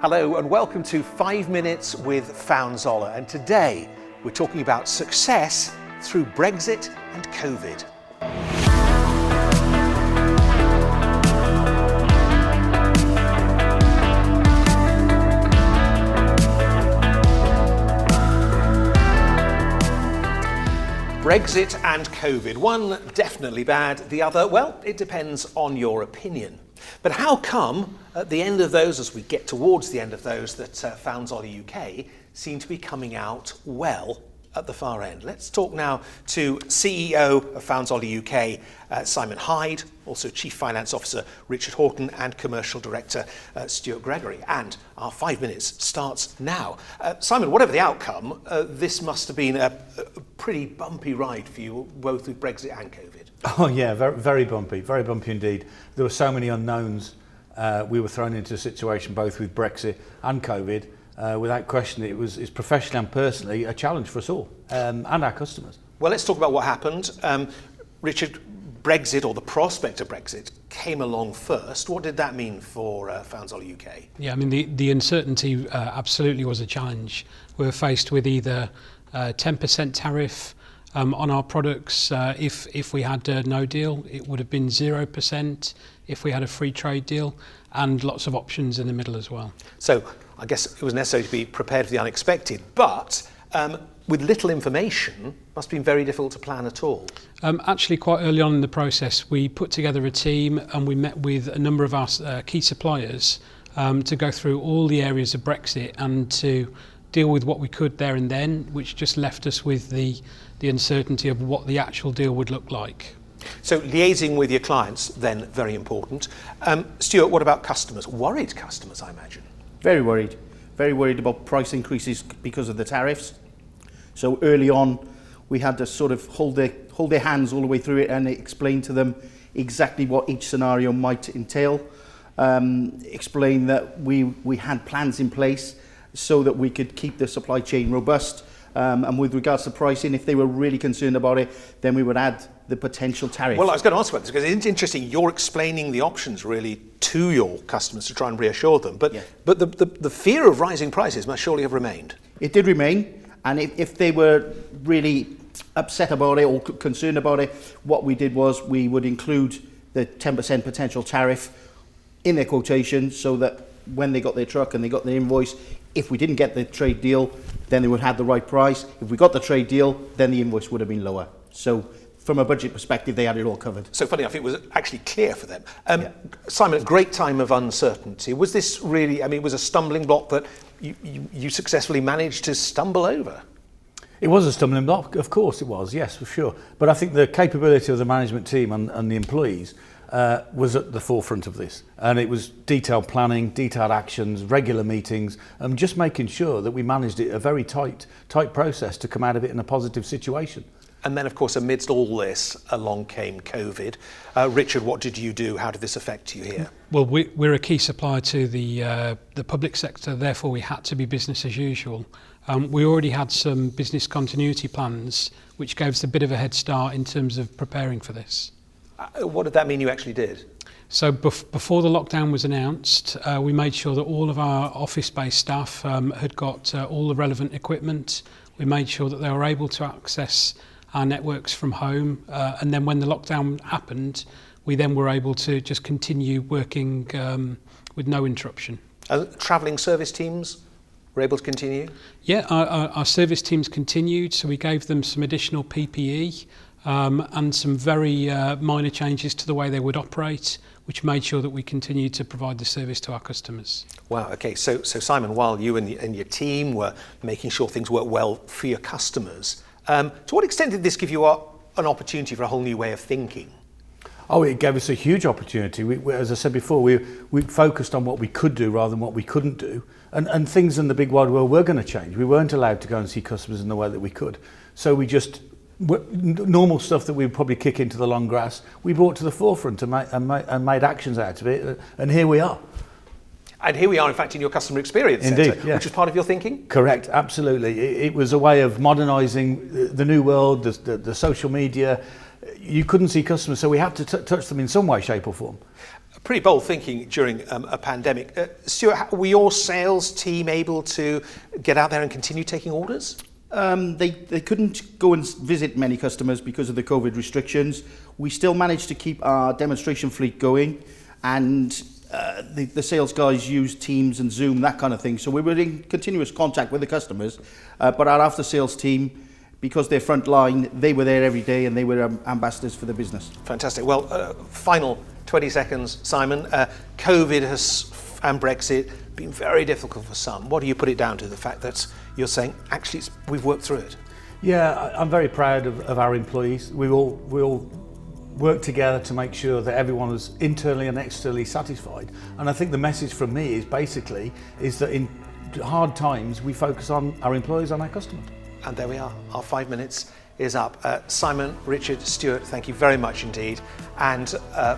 Hello and welcome to 5 Minutes with Zola, and today we're talking about success through Brexit and Covid. Brexit and Covid, one definitely bad, the other, well, it depends on your opinion. But how come at the end of those, as we get towards the end of those, that Zola UK seem to be coming out well at the far end? Let's talk now to CEO of Zola UK, Simon Hyde, also Chief Finance Officer Richard Horton, and Commercial Director Stuart Gregory. And our 5 minutes starts now. Simon, whatever the outcome, this must have been a pretty bumpy ride for you, both with Brexit and Covid. Oh yeah, very bumpy indeed. There were so many unknowns. We were thrown into a situation both with Brexit and Covid. Without question, it's professionally and personally a challenge for us all and our customers. Well, let's talk about what happened. Richard, Brexit, or the prospect of Brexit, came along first. What did that mean for Zola UK? Yeah, I mean, the uncertainty absolutely was a challenge. We were faced with either 10% tariff on our products. If we had no deal, it would have been 0%. If we had a free trade deal, and lots of options in the middle as well. So I guess it was necessary to be prepared for the unexpected, but with little information, must have been very difficult to plan at all. Actually, quite early on in the process, we put together a team and we met with a number of our key suppliers to go through all the areas of Brexit and to deal with what we could there and then, which just left us with the uncertainty of what the actual deal would look like. So liaising with your clients, then, very important. Stuart, what about customers? Worried customers, I imagine. Very worried about price increases because of the tariffs. So early on, we had to sort of hold their hands all the way through it and explain to them exactly what each scenario might entail. Explain that we had plans in place so that we could keep the supply chain robust. And with regards to pricing, if they were really concerned about it, then we would add the potential tariff. Well, I was going to ask about this because it's interesting. You're explaining the options really to your customers to try and reassure them. But yeah. But the fear of rising prices must surely have remained. It did remain, and if they were really upset about it or concerned about it, what we did was we would include the 10% potential tariff in their quotation so that when they got their truck and they got their invoice, if we didn't get the trade deal, then they would have the right price. If we got the trade deal, then the invoice would have been lower. So from a budget perspective, they had it all covered. So funny enough, it was actually clear for them. Simon, a great time of uncertainty. Was this really, it was a stumbling block that you successfully managed to stumble over? It was a stumbling block, of course it was, yes, for sure. But I think the capability of the management team and the employees was at the forefront of this, and it was detailed planning, detailed actions, regular meetings, and just making sure that we managed it, a very tight process to come out of it in a positive situation. And then, of course, amidst all this, along came Covid. Richard, what did you do? How did this affect you here? Well, we're a key supplier to the public sector, therefore we had to be business as usual. We already had some business continuity plans, which gave us a bit of a head start in terms of preparing for this. What did that mean you actually did? So before the lockdown was announced, we made sure that all of our office-based staff had got all the relevant equipment. We made sure that they were able to access our networks from home. And then when the lockdown happened, we then were able to just continue working with no interruption. Travelling service teams were able to continue? Yeah, our service teams continued. So we gave them some additional PPE. And some very minor changes to the way they would operate, which made sure that we continued to provide the service to our customers. Wow, okay, so Simon, while you and your team were making sure things worked well for your customers, to what extent did this give you an opportunity for a whole new way of thinking? Oh, it gave us a huge opportunity. We, as I said before, we focused on what we could do rather than what we couldn't do. And things in the big wide world were going to change. We weren't allowed to go and see customers in the way that we could. So we just normal stuff that we would probably kick into the long grass, we brought to the forefront and made actions out of it, and here we are. And here we are, in fact, in your customer experience centre, yeah. Which was part of your thinking? Correct, absolutely. It was a way of modernising the new world, the social media. You couldn't see customers, so we had to touch them in some way, shape or form. Pretty bold thinking during a pandemic. Stuart, were your sales team able to get out there and continue taking orders? They couldn't go and visit many customers because of the COVID restrictions. We still managed to keep our demonstration fleet going, and the sales guys used Teams and Zoom, that kind of thing. So we were in continuous contact with the customers, but our after sales team, because they're front line, they were there every day and they were ambassadors for the business. Fantastic. Well, final 20 seconds, Simon. COVID and Brexit been very difficult for some. What do you put it down to? The fact that you're saying, actually, we've worked through it? Yeah, I'm very proud of our employees. We all worked together to make sure that everyone was internally and externally satisfied. And I think the message from me is that in hard times, we focus on our employees and our customers. And there we are. Our 5 minutes is up. Simon, Richard, Stuart, thank you very much indeed. And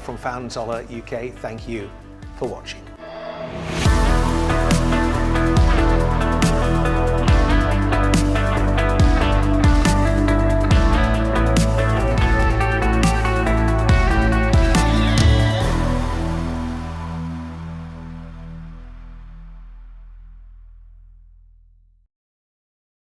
from Found Zoller UK, thank you for watching.